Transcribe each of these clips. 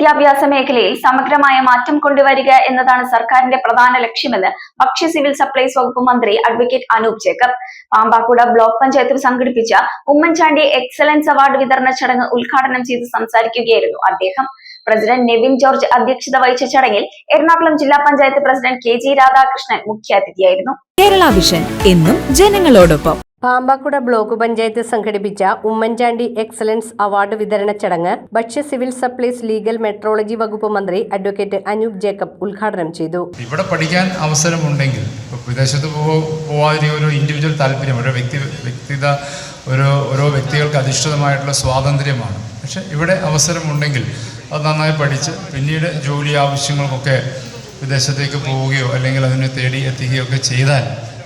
വിദ്യാഭ്യാസ മേഖലയിൽ സമഗ്രമായ മാറ്റം കൊണ്ടുവരിക എന്നതാണ് സർക്കാരിന്റെ പ്രധാന ലക്ഷ്യമെന്ന് ഭക്ഷ്യ സിവിൽ സപ്ലൈസ് വകുപ്പ് മന്ത്രി advocate Anoop Jacob Pampakuda block പഞ്ചായത്തിൽ സംഘടിപ്പിച്ച ഉമ്മൻചാണ്ടി എക്സലൻസ് അവാർഡ് വിതരണ ചടങ്ങ് ഉദ്ഘാടനം ചെയ്ത് സംസാരിക്കുകയായിരുന്നു അദ്ദേഹം. പ്രസിഡന്റ് നെവിൻ ജോർജ് അധ്യക്ഷത വഹിച്ച ചടങ്ങിൽ എറണാകുളം ജില്ലാ പഞ്ചായത്ത് പ്രസിഡന്റ് കെ.ജി. രാധാകൃഷ്ണൻ മുഖ്യാതിഥിയായിരുന്നു. കേരള വിഷൻ എന്നും ജനങ്ങളോടൊപ്പം. പാമ്പാക്കുട ബ്ലോക്ക് പഞ്ചായത്ത് സംഘടിപ്പിച്ച ഉമ്മൻചാണ്ടി എക്സലൻസ് അവാർഡ് വിതരണ ചടങ്ങ് ഭക്ഷ്യ സിവിൽ സപ്ലൈസ് ലീഗൽ മെട്രോളജി വകുപ്പ് മന്ത്രി അഡ്വക്കേറ്റ് അനൂപ് ജേക്കബ് ഉദ്ഘാടനം ചെയ്തു. ഇവിടെ പഠിക്കാൻ അവസരമുണ്ടെങ്കിൽ വിദേശത്ത് പോകാതിരിക്കുന്ന ഒരു ഇൻഡിവിജ്വൽ താല്പര്യം, ഓരോ വ്യക്തികൾക്ക് അധിഷ്ഠിതമായിട്ടുള്ള സ്വാതന്ത്ര്യമാണ്. പക്ഷെ ഇവിടെ അവസരമുണ്ടെങ്കിൽ അത് നന്നായി പഠിച്ച് പിന്നീട് ജോലി ആവശ്യങ്ങൾക്കൊക്കെ വിദേശത്തേക്ക് പോവുകയോ അല്ലെങ്കിൽ അതിനെ തേടി എത്തുകയോ ഒക്കെ ചെയ്താൽ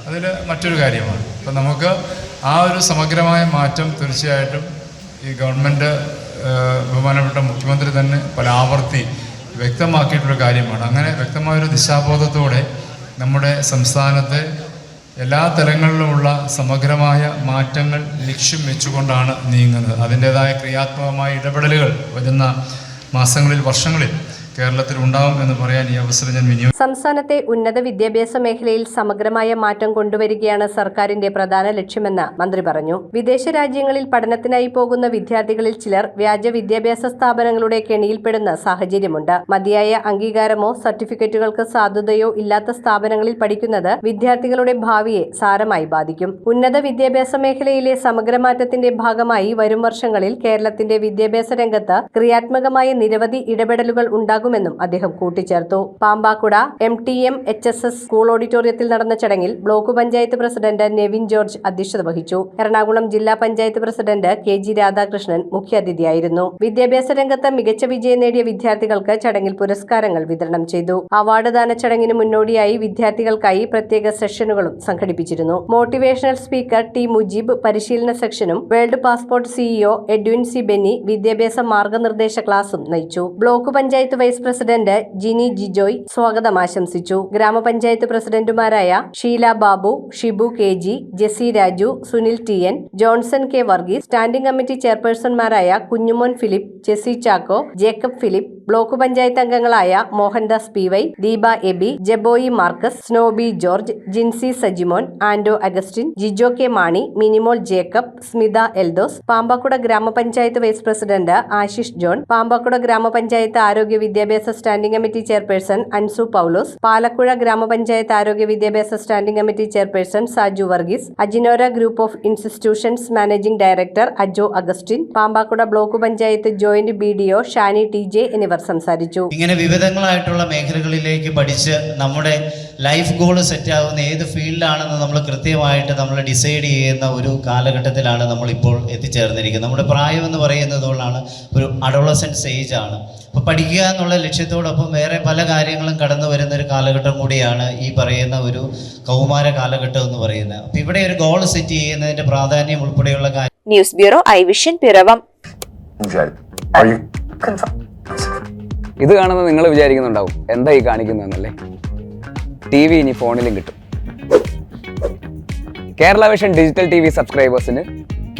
അതിൽ മറ്റൊരു കാര്യമാണ്. അപ്പം നമുക്ക് ആ ഒരു സമഗ്രമായ മാറ്റം തീർച്ചയായിട്ടും ഈ ഗവൺമെൻറ് ബഹുമാനപ്പെട്ട മുഖ്യമന്ത്രി തന്നെ പല ആവർത്തി വ്യക്തമാക്കിയിട്ടുള്ള കാര്യമാണ്. അങ്ങനെ വ്യക്തമായൊരു ദിശാബോധത്തോടെ നമ്മുടെ സംസ്ഥാനത്തെ എല്ലാ തലങ്ങളിലുമുള്ള സമഗ്രമായ മാറ്റങ്ങൾ ലക്ഷ്യം വെച്ചുകൊണ്ടാണ് നീങ്ങുന്നത്. അതിൻ്റേതായ ക്രിയാത്മകമായ ഇടപെടലുകൾ വരുന്ന മാസങ്ങളിൽ, വർഷങ്ങളിൽ കേരളത്തിൽ ഉണ്ടാവും എന്ന് പറയാൻ ഈ അവസരം ഞാൻ വിനിയോഗിക്കും. സംസ്ഥാനത്തെ ഉന്നത വിദ്യാഭ്യാസ മേഖലയിൽ സമഗ്രമായ മാറ്റം കൊണ്ടുവരികയാണ് സർക്കാരിന്റെ പ്രധാന ലക്ഷ്യമെന്ന് മന്ത്രി പറഞ്ഞു. വിദേശ രാജ്യങ്ങളിൽ പഠനത്തിനായി പോകുന്ന വിദ്യാർത്ഥികളിൽ ചിലർ വ്യാജ വിദ്യാഭ്യാസ സ്ഥാപനങ്ങളുടെ കെണിയിൽപ്പെടുന്ന സാഹചര്യമുണ്ട്. മതിയായ അംഗീകാരമോ സർട്ടിഫിക്കറ്റുകൾക്ക് സാധുതയോ ഇല്ലാത്ത സ്ഥാപനങ്ങളിൽ പഠിക്കുന്നത് വിദ്യാർത്ഥികളുടെ ഭാവിയെ സാരമായി ബാധിക്കും. ഉന്നത വിദ്യാഭ്യാസ മേഖലയിലെ സമഗ്രമാറ്റത്തിന്റെ ഭാഗമായി വരും വർഷങ്ങളിൽ കേരളത്തിന്റെ വിദ്യാഭ്യാസ രംഗത്ത് ക്രിയാത്മകമായ നിരവധി ഇടപെടലുകൾ ഉണ്ടാകും ും അദ്ദേഹം കൂട്ടിച്ചേർത്തു. പാമ്പാക്കുട MTM-HSS സ്കൂൾ ഓഡിറ്റോറിയത്തിൽ നടന്ന ചടങ്ങിൽ block panchayat president Nevin George അധ്യക്ഷത വഹിച്ചു. എറണാകുളം ജില്ലാ പഞ്ചായത്ത് പ്രസിഡന്റ് കെ.ജി. രാധാകൃഷ്ണൻ മുഖ്യാതിഥിയായിരുന്നു. വിദ്യാഭ്യാസ രംഗത്ത് മികച്ച വിജയം നേടിയ വിദ്യാർത്ഥികൾക്ക് ചടങ്ങിൽ പുരസ്കാരങ്ങൾ വിതരണം ചെയ്തു. അവാർഡ് ദാന ചടങ്ങിന് മുന്നോടിയായി വിദ്യാർത്ഥികൾക്കായി പ്രത്യേക സെഷനുകളും സംഘടിപ്പിച്ചിരുന്നു. Motivational speaker T. മുജീബ് പരിശീലന സെക്ഷനും world passport CEO Edwin C. Benny വിദ്യാഭ്യാസ മാർഗനിർദ്ദേശ ക്ലാസും നയിച്ചു. Block panchayat vice president Jini Jijoy സ്വാഗതം ആശംസിച്ചു. ഗ്രാമപഞ്ചായത്ത് പ്രസിഡന്റുമാരായ Sheela Babu, Shibu KG, Jessy Raju, Sunil TN, Johnson K. Varghese, standing committee ചെയർപേഴ്സൺമാരായ Kunjumon Philip, Jessy Chacko, Jacob Philip, block panchayat അംഗങ്ങളായ Mohandas PY, Deepa Eby, Jaboy Marcus, Snobi George, Jincy Sajimon, Ando Augustine, Jijo K. Mani, Minimol Jacob, Smitha Eldhose, Pampakuda ഗ്രാമപഞ്ചായത്ത് vice president Ashish John, Pampakuda ഗ്രാമപഞ്ചായത്ത് ആരോഗ്യ വിദ്യാഭ്യാസ standing committee chairperson Ansu Paulose, Palakuzha ഗ്രാമപഞ്ചായത്ത് ആരോഗ്യ വിദ്യാഭ്യാസ standing committee chairperson Saju Varghese, Ajinora group of institutions managing director Ajo Augustine, Pampakuda block panchayat joint BDO Shani TJ എന്നിവർ സംസാരിച്ചു. ഇങ്ങനെ വിവിധങ്ങളായിട്ടുള്ള മേഖലകളിലേക്ക് പഠിച്ച് നമ്മുടെ ലൈഫ് ഗോൾ സെറ്റ് ആവുന്ന ഏത് ഫീൽഡിലാണെന്ന് നമ്മൾ കൃത്യമായിട്ട് നമ്മൾ ഡിസൈഡ് ചെയ്യുന്ന ഒരു കാലഘട്ടത്തിലാണ് നമ്മളിപ്പോൾ എത്തിച്ചേർന്നിരിക്കുന്നത്. നമ്മുടെ പ്രായം എന്ന് പറയുന്നതോടാണ് ഒരു അഡോളസെൻറ്റ് സ്റ്റേജ് ആണ്. അപ്പോൾ പഠിക്കുക എന്നുള്ള ലക്ഷ്യത്തോടൊപ്പം വേറെ പല കാര്യങ്ങളും കടന്നു വരുന്ന ഒരു കാലഘട്ടം കൂടിയാണ് ഈ പറയുന്ന ഒരു കൗമാര കാലഘട്ടം എന്ന് പറയുന്നത്. അപ്പോൾ ഇവിടെ ഒരു ഗോൾ സെറ്റ് ചെയ്യുന്നതിൻ്റെ പ്രാധാന്യം ഉൾപ്പെടെയുള്ള കാര്യം. News bureau I vision Piravam. ഇത് കാണുന്ന നിങ്ങൾ വിചാരിക്കുന്നുണ്ടാവും എന്താ ഈ കാണിക്കുന്നതെന്നല്ലേ. TV ഇനി ഫോണിലും കിട്ടും. കേരള വിഷൻ ഡിജിറ്റൽ TV സബ്സ്ക്രൈബേഴ്സിന്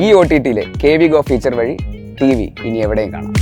ഈ OTTയിലെ KV Go ഫീച്ചർ വഴി TV ഇനി എവിടെയും കാണാം.